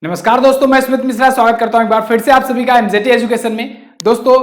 नमस्कार दोस्तों, मैं स्मित मिश्रा स्वागत करता हूं एक बार फिर से आप सभी का एमजेटी एजुकेशन में। दोस्तों,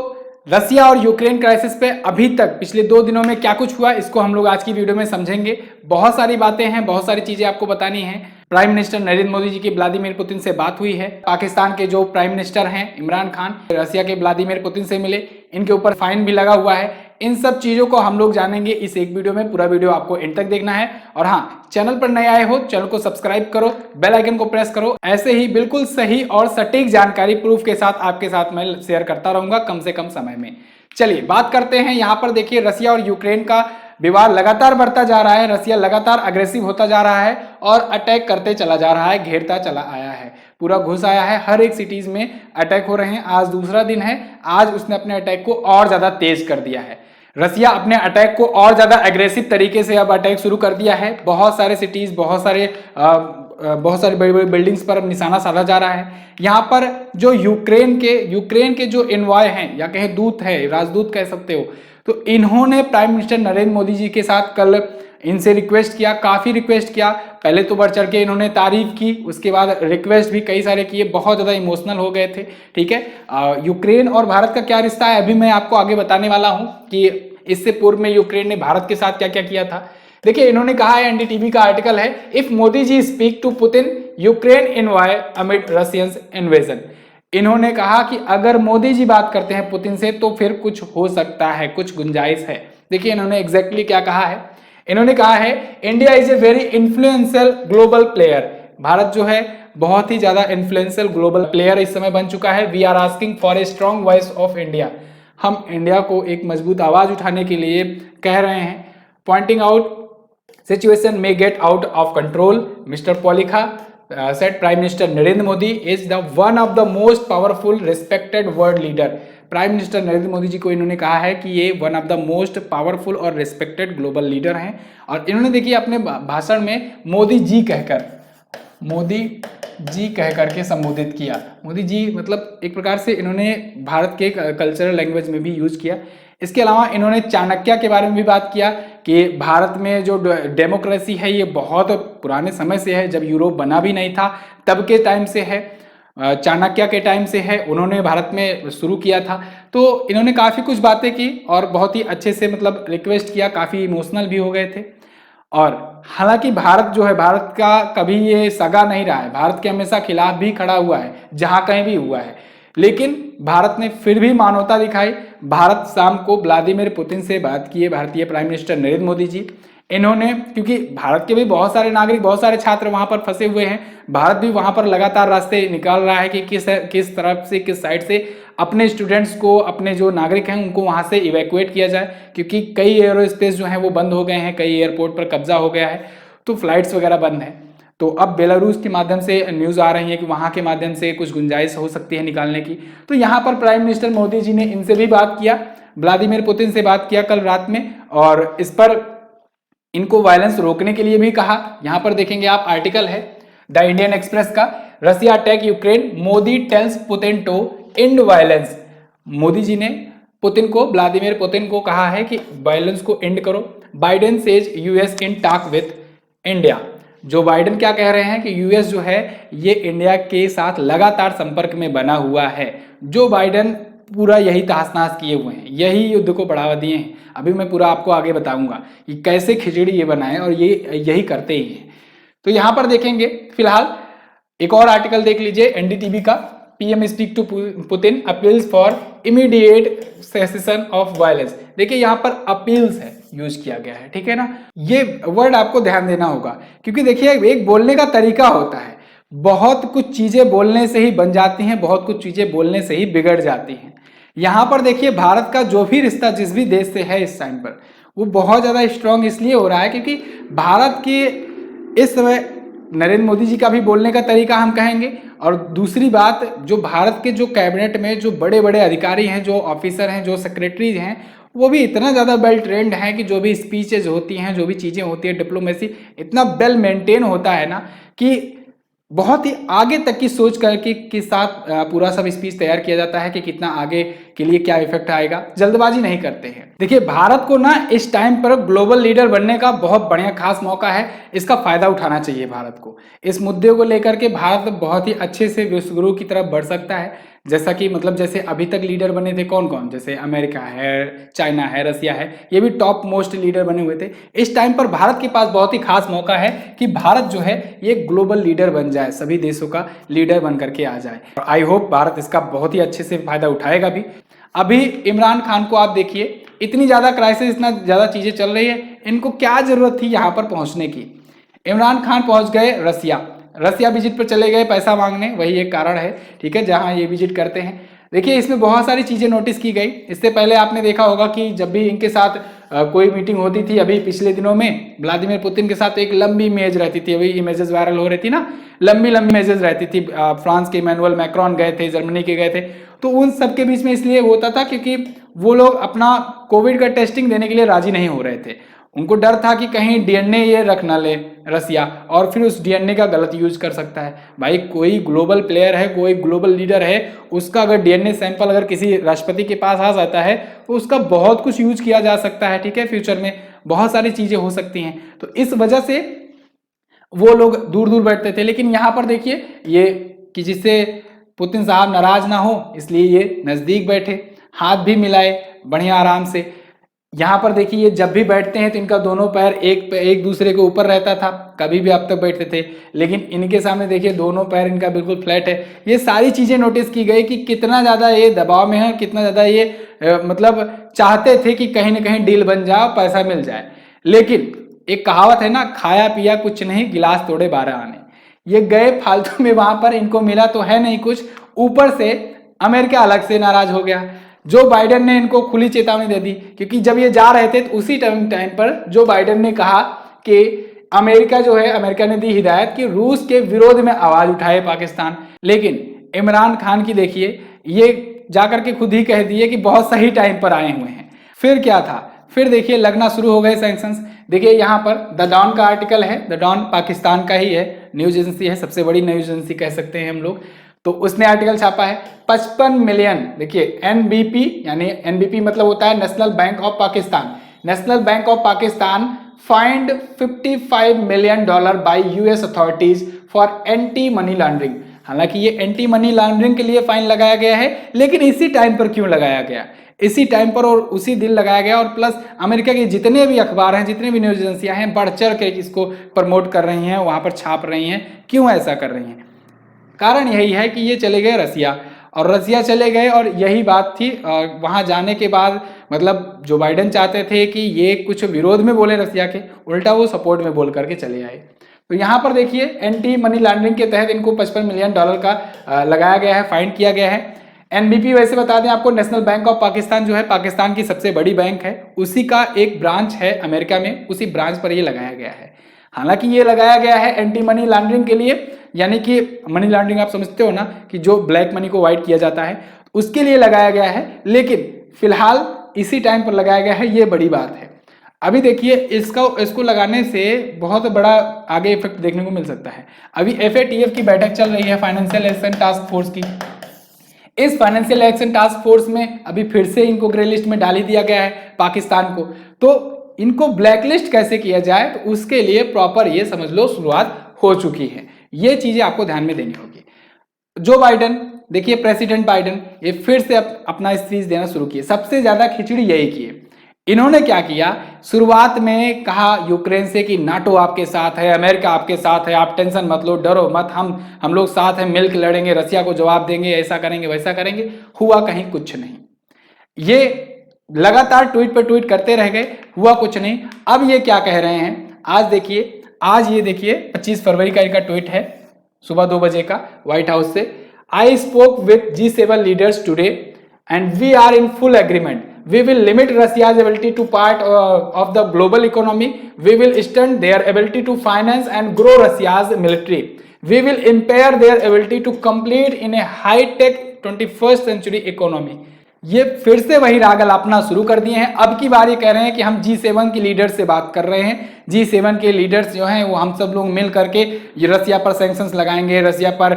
रसिया और यूक्रेन क्राइसिस पे अभी तक पिछले 2 दिनों में क्या कुछ हुआ, इसको हम लोग आज की वीडियो में समझेंगे। बहुत सारी बातें हैं, बहुत सारी चीजें आपको बतानी है। प्राइम मिनिस्टर नरेंद्र मोदी जी की व्लादिमीर पुतिन से बात हुई है। पाकिस्तान के जो प्राइम मिनिस्टर हैं इमरान खान, रसिया के व्लादिमीर पुतिन से मिले, इनके ऊपर फाइन भी लगा हुआ है। इन सब चीजों को हम लोग जानेंगे इस एक वीडियो में। पूरा वीडियो आपको एंड तक देखना है। और हाँ, चैनल पर नए आए हो, चैनल को सब्सक्राइब करो, बेल आइकन को प्रेस करो। ऐसे ही बिल्कुल सही और सटीक जानकारी प्रूफ के साथ आपके साथ मैं शेयर करता रहूंगा कम से कम समय में। चलिए बात करते हैं। यहां पर देखिए, रसिया और यूक्रेन का विवाद लगातार बढ़ता जा रहा है। रसिया लगातार अग्रेसिव होता जा रहा है और अटैक करते चला जा रहा है, घेरता चला आया है, पूरा घुस आया है। हर एक सिटीज में अटैक हो रहे हैं। आज दूसरा दिन है, आज उसने अपने अटैक को और ज्यादा तेज कर दिया है। रसिया अपने अटैक को और ज्यादा एग्रेसिव तरीके से अब अटैक शुरू कर दिया है। बहुत सारे सिटीज, बहुत सारे बड़ी बड़ी बिल्डिंग्स पर निशाना साधा जा रहा है। यहाँ पर जो यूक्रेन के जो एनवॉय हैं या कहें दूत है, राजदूत कह सकते हो, तो इन्होंने प्राइम मिनिस्टर नरेंद्र मोदी जी के साथ कल इनसे रिक्वेस्ट किया, काफी रिक्वेस्ट किया। पहले तो बढ़ चढ़ के इन्होंने तारीफ की, उसके बाद रिक्वेस्ट भी कई सारे किए, बहुत ज्यादा इमोशनल हो गए थे। ठीक है, यूक्रेन और भारत का क्या रिश्ता है अभी मैं आपको आगे बताने वाला हूं कि इससे पूर्व में यूक्रेन ने भारत के साथ क्या क्या किया था। देखिए, इन्होंने कहा है, एनडीटीवी का आर्टिकल है, if Modi ji speak to Putin Ukraine envoy amid Russian invasion. इन्होंने कहा कि अगर मोदी जी बात करते हैं पुतिन से तो फिर कुछ हो सकता है, कुछ गुंजाइश है। देखिए इन्होंने एग्जैक्टली क्या कहा है। इन्होंने कहा है, India is a very influential global player. Bharat जो है बहुत ही ज्यादा इन्फ्लुएंशियल ग्लोबल प्लेयर इस समय बन चुका है। We are asking for a strong voice of India. हम इंडिया को एक मजबूत आवाज उठाने के लिए कह रहे हैं। Pointing out situation may get out of control, Mr. Polikha said Prime Minister Narendra Modi is the one of the most powerful respected world leader। Prime minister Narendra Modi ji को इन्होंने कहा है कि ये one of the most powerful और respected global leader हैं। और इन्होंने देखिए अपने भाषण में मोदी जी कहकर के संबोधित किया। मोदी जी मतलब एक प्रकार से इन्होंने भारत के कल्चरल लैंग्वेज में भी यूज किया। इसके अलावा इन्होंने चाणक्य के बारे में भी बात किया कि भारत में जो डेमोक्रेसी है ये बहुत पुराने समय से है, जब यूरोप बना भी नहीं था तब के टाइम से है, चाणक्य के टाइम से है, उन्होंने भारत में शुरू किया था। तो इन्होंने काफ़ी कुछ बातें की और बहुत ही अच्छे से मतलब रिक्वेस्ट किया, काफ़ी इमोशनल भी हो गए थे। और हालांकि भारत जो है, भारत का कभी ये सगा नहीं रहा है, भारत के हमेशा खिलाफ भी खड़ा हुआ है जहां कहीं भी हुआ है, लेकिन भारत ने फिर भी मानवता दिखाई। भारत शाम को व्लादिमीर पुतिन से बात किए, भारतीय प्राइम मिनिस्टर नरेंद्र मोदी जी। इन्होंने, क्योंकि भारत के भी बहुत सारे नागरिक, बहुत सारे छात्र वहां पर फंसे हुए हैं, भारत भी वहां पर लगातार रास्ते निकाल रहा है कि किस तरफ से, किस साइड से अपने स्टूडेंट्स को, अपने जो नागरिक हैं उनको वहां से इवैक्यूएट किया जाए, क्योंकि कई एयरोस्पेस जो है वो बंद हो गए हैं, कई एयरपोर्ट पर कब्जा हो गया है, तो फ्लाइट्स वगैरह बंद है। तो अब बेलारूस के माध्यम से न्यूज आ रही है कि वहां के माध्यम से कुछ गुंजाइश हो सकती है निकालने की। तो यहाँ पर प्राइम मिनिस्टर मोदी जी ने इनसे भी बात किया, व्लादिमीर पुतिन से बात किया कल रात में, और इस पर इनको वायलेंस रोकने के लिए भी कहा। यहां पर देखेंगे आप, आर्टिकल है द इंडियन एक्सप्रेस का, Russia attack Ukraine, Modi tells Putin to end violence. Modi ji ने व्लादिमीर पुतिन को कहा है कि वायलेंस को एंड करो। Biden says US in talk with India. Joe Biden क्या कह रहे हैं कि यूएस जो है ये इंडिया के साथ लगातार संपर्क में बना हुआ है। जो बाइडेन पूरा यही तहस नहस किए हुए हैं, यही युद्ध को बढ़ावा दिए हैं। अभी मैं पूरा आपको आगे बताऊंगा कि कैसे खिचड़ी ये बनाए, और ये यही करते ही हैं। तो यहां पर देखेंगे, फिलहाल एक और आर्टिकल देख लीजिए एनडीटीवी का, PM speak to Putin appeals for immediate cessation of violence. देखिए यहां पर अपील्स है यूज किया गया है, ठीक है ना। ये वर्ड आपको ध्यान देना होगा, क्योंकि देखिए एक बोलने का तरीका होता है। बहुत कुछ चीजें बोलने से ही बन जाती हैं, बहुत कुछ चीजें बोलने से ही बिगड़ जाती हैं। यहां पर देखिए भारत का जो भी रिश्ता जिस भी देश से है इस टाइम पर, वो बहुत ज्यादा स्ट्रांग इसलिए हो रहा है क्योंकि भारत की इस समय नरेंद्र मोदी जी का भी बोलने का तरीका हम कहेंगे। और दूसरी बात, जो भारत के जो कैबिनेट में जो बड़े बड़े अधिकारी हैं, जो ऑफिसर हैं, जो सेक्रेटरीज हैं, वो भी इतना ज़्यादा वेल ट्रेंड है कि जो भी स्पीचेज होती हैं, जो भी चीज़ें होती है, डिप्लोमेसी इतना वेल मेंटेन होता है ना कि बहुत ही आगे तक की सोच करके के साथ पूरा सब स्पीच तैयार किया जाता है कि कितना आगे के लिए क्या इफेक्ट आएगा, जल्दबाजी नहीं करते हैं। देखिए भारत को ना इस टाइम पर ग्लोबल लीडर बनने का बहुत बढ़िया खास मौका है, इसका फायदा उठाना चाहिए भारत को। इस मुद्दे को लेकर के भारत बहुत ही अच्छे से विश्वगुरु की तरफ बढ़ सकता है। जैसा कि मतलब जैसे अभी तक लीडर बने थे कौन कौन, जैसे अमेरिका है, चाइना है, रसिया है, ये भी टॉप मोस्ट लीडर बने हुए थे। इस टाइम पर भारत के पास बहुत ही खास मौका है कि भारत जो है ये ग्लोबल लीडर बन जाए, सभी देशों का लीडर बन करके आ जाए। आई होप भारत इसका बहुत ही अच्छे से फायदा उठाएगा भी। अभी इमरान खान को आप देखिए, इतनी ज़्यादा क्राइसिस, इतना ज़्यादा चीज़ें चल रही है, इनको क्या ज़रूरत थी यहाँ पर पहुँचने की। इमरान खान पहुँच गए रसिया विजिट पर चले गए पैसा मांगने, वही एक कारण है, ठीक है, जहाँ ये विजिट करते हैं। देखिए इसमें बहुत सारी चीज़ें नोटिस की गई। इससे पहले आपने देखा होगा कि जब भी इनके साथ कोई मीटिंग होती थी, अभी पिछले दिनों में व्लादिमीर पुतिन के साथ एक लंबी इमेज रहती थी, अभी इमेजेस वायरल हो रही थी ना, लंबी लंबी इमेजेस रहती थी। फ्रांस के इमैनुअल मैक्रोन गए थे, जर्मनी के गए थे, तो उन सब के बीच में इसलिए होता था क्योंकि वो लोग अपना कोविड का टेस्टिंग देने के लिए राजी नहीं हो रहे थे। उनको डर था कि कहीं डीएनए ये रख ना ले रसिया और फिर उस डीएनए का गलत यूज कर सकता है। भाई कोई ग्लोबल प्लेयर है, कोई ग्लोबल लीडर है, उसका अगर डीएनए सैंपल अगर किसी राष्ट्रपति के पास आ जाता है तो उसका बहुत कुछ यूज किया जा सकता है, ठीक है, फ्यूचर में बहुत सारी चीजें हो सकती हैं। तो इस वजह से वो लोग दूर दूर बैठते थे। लेकिन यहाँ पर देखिए ये कि जिससे पुतिन साहब नाराज ना हो इसलिए ये नजदीक बैठे, हाथ भी मिलाए बढ़िया आराम से। यहाँ पर देखिए जब भी बैठते हैं तो इनका दोनों पैर एक दूसरे के ऊपर रहता था, कभी भी अब तक बैठते थे, लेकिन इनके सामने देखिए दोनों पैर इनका बिल्कुल फ्लैट है। ये सारी चीज़ें नोटिस की गई कि कितना ज़्यादा ये दबाव में है, कितना ज़्यादा ये मतलब चाहते थे कि कहीं ना कहीं डील बन जाए, पैसा मिल जाए। लेकिन एक कहावत है ना, खाया पिया कुछ नहीं, गिलास तोड़े 12 आने। ये गए फालतू में, वहां पर इनको मिला तो है नहीं कुछ, ऊपर से अमेरिका अलग से नाराज हो गया। जो बाइडेन ने इनको खुली चेतावनी दे दी, क्योंकि जब ये जा रहे थे तो उसी टाइम पर जो बाइडेन ने कहा कि अमेरिका जो है, अमेरिका ने दी हिदायत कि रूस के विरोध में आवाज उठाए पाकिस्तान। लेकिन इमरान खान की देखिए ये जाकर के खुद ही कह दिए कि बहुत सही टाइम पर आए हुए हैं। फिर क्या था, फिर देखिए लगना शुरू हो गए सैंक्शंस। देखिए यहाँ पर द डॉन का आर्टिकल है, द डॉन पाकिस्तान का ही है, न्यूज एजेंसी है, सबसे बड़ी न्यूज एजेंसी कह सकते हैं हम लोग। तो उसने आर्टिकल छापा है 55 मिलियन। देखिए एनबीपी, यानी एनबीपी मतलब होता है national bank of Pakistan. National bank of Pakistan find $55 million bye US authorities for anti money laundering. हालांकि ये एंटी मनी लॉन्ड्रिंग के लिए फाइन लगाया गया है, लेकिन इसी टाइम पर क्यों लगाया गया, इसी टाइम पर और उसी दिन लगाया गया। और प्लस अमेरिका के जितने भी अखबार हैं, जितने भी न्यूज एजेंसियां हैं, बढ़ चढ़ के इसको प्रमोट कर रही हैं, वहां पर छाप रही हैं। क्यों ऐसा कर रही हैं? कारण यही है कि ये चले गए रसिया, और रसिया चले गए, और यही बात थी वहां जाने के बाद, मतलब जो बाइडेन चाहते थे कि ये कुछ विरोध में बोले रसिया के, उल्टा वो सपोर्ट में बोल करके चले आए। तो यहाँ पर देखिए एंटी मनी लॉन्ड्रिंग के तहत इनको $55 मिलियन का लगाया गया है, फाइन किया गया है। एनबीपी वैसे बता दें आपको, नेशनल बैंक ऑफ पाकिस्तान जो है पाकिस्तान की सबसे बड़ी बैंक है, उसी का एक ब्रांच है अमेरिका में, उसी ब्रांच पर ये लगाया गया है। हालांकि ये लगाया गया है एंटी मनी लॉन्ड्रिंग के लिए, यानी कि मनी लॉन्ड्रिंग आप समझते हो ना कि जो ब्लैक मनी को वाइट किया जाता है, उसके लिए लगाया गया है। लेकिन फिलहाल इसी टाइम पर लगाया गया है, ये बड़ी बात है। अभी देखिए इसको लगाने से बहुत बड़ा आगे इफेक्ट देखने को मिल सकता है। अभी FATF की बैठक चल रही है, फाइनेंशियल एक्शन टास्क फोर्स की। इस फाइनेंशियल एक्शन टास्क फोर्स में अभी फिर से इनको ग्रे लिस्ट में डाल दिया गया है पाकिस्तान को। तो इनको ब्लैकलिस्ट कैसे किया जाए, तो उसके लिए प्रॉपर ये समझ लो शुरुआत हो चुकी है। ये चीजें आपको ध्यान में देनी होगी। जो बाइडेन, देखिए प्रेसिडेंट बाइडेन ये फिर से अपना स्पीच देना शुरू किए। सबसे ज्यादा खिचड़ी यही की है। इन्होंने क्या किया, शुरुआत में कहा यूक्रेन से कि नाटो आपके साथ है, अमेरिका आपके साथ है, आप टेंशन मत लो, डरो मत, हम लोग साथ हैं, मिलकर लड़ेंगे, रसिया को जवाब देंगे, ऐसा करेंगे वैसा करेंगे। हुआ कहीं कुछ नहीं। ये लगातार ट्वीट पर ट्वीट करते रह गए, हुआ कुछ नहीं। अब ये क्या कह रहे हैं, आज देखिए, आज ये देखिए 25 फरवरी का इनका ट्वीट है, सुबह 2 बजे का, व्हाइट हाउस से। I spoke with G7 leaders today and we are in full agreement. We will limit Russia's ability to part of the global economy. We will stunt their ability to finance and grow Russia's military. We will impair their ability to compete in a high-tech 21st century economy. ये फिर से वही राग अलापना शुरू कर दिए हैं। अब की बार ये कह रहे हैं कि हम G7 के लीडर से बात कर रहे हैं। G7 के लीडर्स जो हैं वो हम सब लोग मिल करके ये रसिया पर सैंक्शंस लगाएंगे, रसिया पर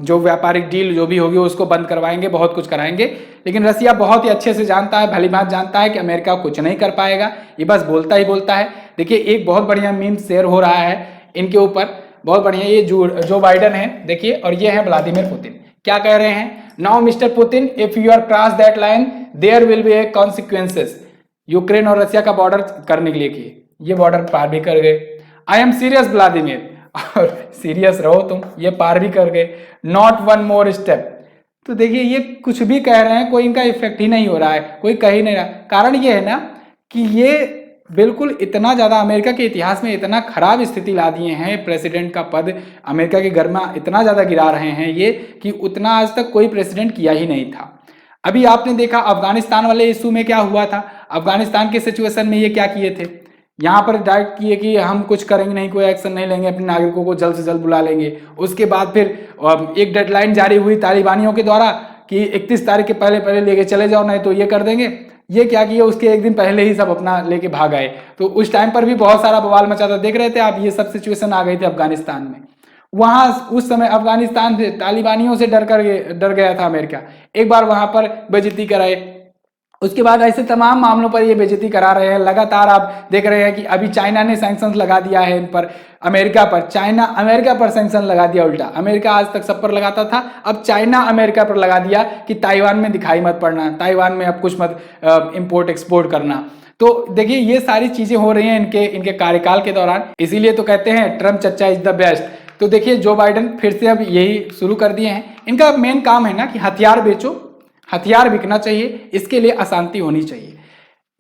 जो व्यापारिक डील जो भी होगी उसको बंद करवाएंगे, बहुत कुछ कराएंगे। लेकिन रसिया बहुत ही अच्छे से जानता है, भली भांति जानता है कि अमेरिका कुछ नहीं कर पाएगा, ये बस बोलता ही बोलता है। देखिए एक बहुत बढ़िया मीम शेयर हो रहा है इनके ऊपर, बहुत बढ़िया। ये जो बाइडन है देखिए, और ये है व्लादिमीर पुतिन। क्या कह रहे हैं? Now mister Putin, if you are cross that line there will be a consequences. Ukraine और रसिया का बॉर्डर करने के लिए किए, ये बॉर्डर पार भी कर गए। आई एम सीरियस व्लादिमीर, और सीरियस रहो तुम, ये पार भी कर गए। Not one more step. तो देखिए ये कुछ भी कह रहे हैं, कोई इनका इफेक्ट ही नहीं हो रहा है, कोई कह ही नहीं रहा। कारण ये है ना कि ये बिल्कुल इतना ज़्यादा अमेरिका के इतिहास में इतना खराब स्थिति ला दिए हैं, प्रेसिडेंट का पद अमेरिका के घर में इतना ज़्यादा गिरा रहे हैं ये, कि उतना आज तक कोई प्रेसिडेंट किया ही नहीं था। अभी आपने देखा अफगानिस्तान वाले इशू में क्या हुआ था, अफगानिस्तान के सिचुएशन में ये क्या किए थे, यहाँ पर डायरेक्ट किए कि हम कुछ करेंगे नहीं, कोई एक्शन नहीं लेंगे, अपने नागरिकों को जल्द से जल्द बुला लेंगे। उसके बाद फिर एक डेडलाइन जारी हुई तालिबानियों के द्वारा कि 31 तारीख के पहले लेके चले जाओ, नहीं तो ये कर देंगे। ये क्या किया, उसके एक दिन पहले ही सब अपना लेके भाग आए। तो उस टाइम पर भी बहुत सारा बवाल मचा था, देख रहे थे आप, ये सब सिचुएशन आ गई थी अफगानिस्तान में। वहां उस समय अफगानिस्तान से तालिबानियों से डर गया था अमेरिका। एक बार वहां पर बेइज्जती कराए, उसके बाद ऐसे तमाम मामलों पर ये बेइज्जती करा रहे हैं। लगातार आप देख रहे हैं कि अभी चाइना ने सैंक्शंस लगा दिया है इन पर, अमेरिका पर। चाइना अमेरिका पर सैंक्शन लगा दिया उल्टा। अमेरिका आज तक सब पर लगाता था, अब चाइना अमेरिका पर लगा दिया कि ताइवान में दिखाई मत पड़ना, ताइवान में अब कुछ मत इंपोर्ट एक्सपोर्ट करना। तो देखिए ये सारी चीजें हो रही हैं इनके कार्यकाल के दौरान। इसीलिए तो कहते हैं ट्रम्प चच्चा इज द बेस्ट। तो देखिए जो बाइडन फिर से अब यही शुरू कर दिए हैं। इनका मेन काम है ना कि हथियार बेचो, हथियार बिकना चाहिए, इसके लिए अशांति होनी चाहिए।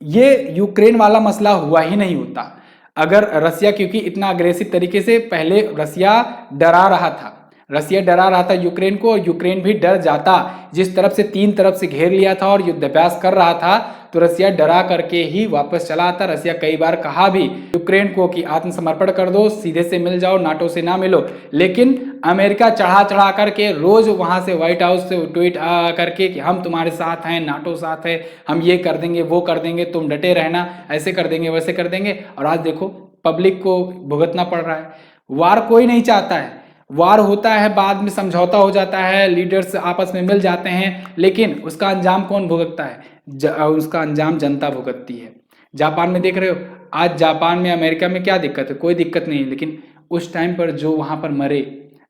ये यूक्रेन वाला मसला हुआ ही नहीं होता अगर रसिया, क्योंकि इतना अग्रेसिव तरीके से पहले रसिया डरा रहा था यूक्रेन को, और यूक्रेन भी डर जाता। जिस तरफ से 3 तरफ से घेर लिया था और युद्धाभ्यास कर रहा था, तो रसिया डरा करके ही वापस चला आता। रसिया कई बार कहा भी यूक्रेन को कि आत्मसमर्पण कर दो, सीधे से मिल जाओ, नाटो से ना मिलो। लेकिन अमेरिका चढ़ा करके रोज वहां से व्हाइट हाउस से ट्वीट करके कि हम तुम्हारे साथ हैं, नाटो साथ है, हम ये कर देंगे वो कर देंगे, तुम डटे रहना, ऐसे कर देंगे वैसे कर देंगे। और आज देखो पब्लिक को भुगतना पड़ रहा है। वार कोई नहीं चाहता है, वार होता है बाद में समझौता हो जाता है, लीडर्स आपस में मिल जाते हैं, लेकिन उसका अंजाम कौन भुगतता है? उसका अंजाम जनता भुगतती है। जापान में देख रहे हो, आज जापान में अमेरिका में क्या दिक्कत है? कोई दिक्कत नहीं, लेकिन उस टाइम पर जो वहां पर मरे,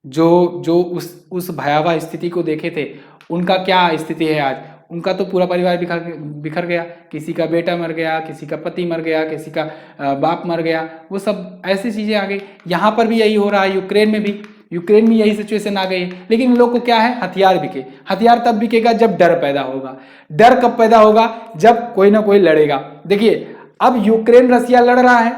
जो उस भयावह स्थिति को देखे थे, उनका क्या स्थिति है आज? उनका तो पूरा परिवार बिखर गया, किसी का बेटा मर गया, किसी का पति मर गया, किसी का बाप मर गया, वो सब ऐसी चीजें आ गई। यहाँ पर भी यही हो रहा है, यूक्रेन में यही सिचुएशन आ गई है। लेकिन इन लोग को क्या है? हथियार बिके। हथियार तब बिकेगा जब डर पैदा होगा। डर कब पैदा होगा? जब कोई ना कोई लड़ेगा। देखिए अब यूक्रेन रसिया लड़ रहा है,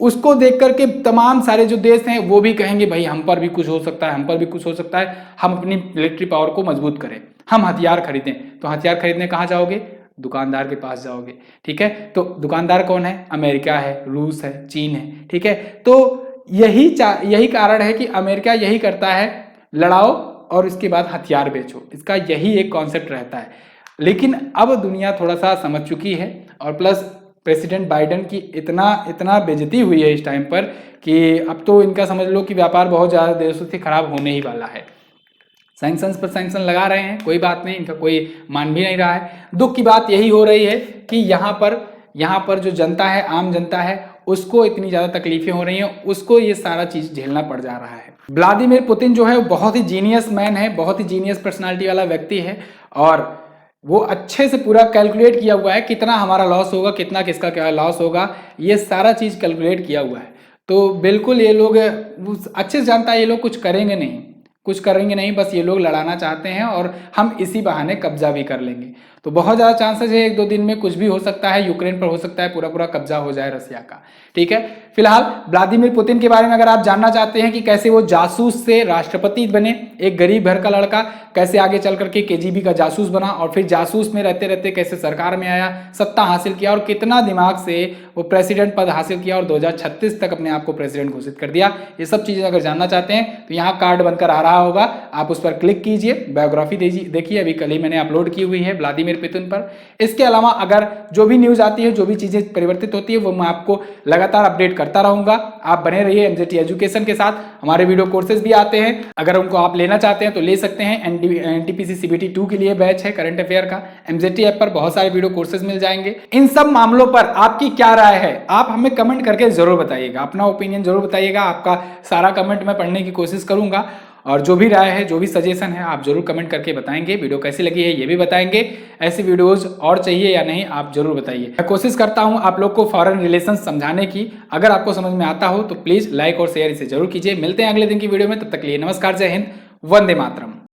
उसको देख करके तमाम सारे जो देश हैं वो भी कहेंगे भाई हम पर भी कुछ हो सकता है, हम पर भी कुछ हो सकता है, हम अपनी मिलिट्री पावर को मजबूत करें, हम हथियार खरीदें। तो हथियार खरीदने कहाँ जाओगे? दुकानदार के पास जाओगे। ठीक है, तो दुकानदार कौन है? अमेरिका है, रूस है, चीन है। ठीक है, तो यही कारण है कि अमेरिका यही करता है, लड़ाओ और इसके बाद हथियार बेचो, इसका यही एक कॉन्सेप्ट रहता है। लेकिन अब दुनिया थोड़ा सा समझ चुकी है, और प्लस प्रेसिडेंट बाइडन की इतना बेइज्जती हुई है इस टाइम पर कि अब तो इनका समझ लो कि व्यापार बहुत ज़्यादा देशों से खराब होने ही वाला है। सैंक्शंस पर सैंक्शन लगा रहे हैं, कोई बात नहीं, इनका कोई मान भी नहीं रहा है। दुख की बात यही हो रही है कि यहाँ पर जो जनता है, आम जनता है, उसको इतनी ज़्यादा तकलीफें हो रही हैं, उसको ये सारा चीज़ झेलना पड़ जा रहा है। व्लादिमीर पुतिन जो है वो बहुत ही जीनियस मैन है, बहुत ही जीनियस पर्सनालिटी वाला व्यक्ति है, और वो अच्छे से पूरा कैलकुलेट किया हुआ है कितना हमारा लॉस होगा, कितना किसका क्या लॉस होगा, ये सारा चीज़ कैलकुलेट किया हुआ है। तो बिल्कुल ये लोग अच्छे से जानता है ये लोग कुछ करेंगे नहीं, बस ये लोग लड़ाना चाहते हैं और हम इसी बहाने कब्जा भी कर लेंगे। तो बहुत ज़्यादा चांसेस है 1-2 दिन में कुछ भी हो सकता है, यूक्रेन पर हो सकता है पूरा कब्जा हो जाए रसिया का। ठीक है, फिलहाल व्लादिमीर पुतिन के बारे में अगर आप जानना चाहते हैं कि कैसे वो जासूस से राष्ट्रपति बने, एक गरीब घर का लड़का कैसे आगे चल करके KGB का जासूस बना और फिर जासूस में रहते रहते कैसे सरकार में आया, सत्ता हासिल किया और कितना दिमाग से वो प्रेसिडेंट पद हासिल किया और 2036 तक अपने आप को प्रेसिडेंट घोषित कर दिया, ये सब चीज़ें अगर जानना चाहते हैं तो यहाँ कार्ड बनकर आ रहा रहा होगा, आप उस पर क्लिक कीजिए, बायोग्राफी देखिए, अभी कल ही मैंने अपलोड की हुई है व्लादिमीर पुतिन पर। इसके अलावा अगर जो भी न्यूज़ आती है, जो भी चीज़ें परिवर्तित होती है, वो मैं आपको लगातार अपडेट करता रहूँगा। आप बने रहिए एमजेटी एजुकेशन के साथ। हमारे वीडियो कोर्सेज भी आते हैं, अगर उनको आप लेना चाहते हैं तो ले सकते हैं। एनटीपीसी सीबीटी 2 के लिए बैच है करंट अफेयर का, एमजेटी ऐप पर बहुत सारे वीडियो कोर्सेज मिल जाएंगे। इन सब मामलों पर आपकी क्या राय है, आप हमें कमेंट करके जरूर बताइएगा, अपना ओपिनियन जरूर बताइएगा। आपका सारा कमेंट मैं पढ़ने की कोशिश करूंगा, और जो भी राय है, जो भी सजेशन है, आप जरूर कमेंट करके बताएंगे। वीडियो कैसी लगी है ये भी बताएंगे। ऐसी वीडियोस और चाहिए या नहीं, आप जरूर बताइए। मैं कोशिश करता हूं आप लोग को फॉरेन रिलेशंस समझाने की। अगर आपको समझ में आता हो तो प्लीज लाइक और शेयर इसे जरूर कीजिए। मिलते हैं अगले दिन की वीडियो में, तब तक के लिए नमस्कार, जय हिंद, वंदे मातरम।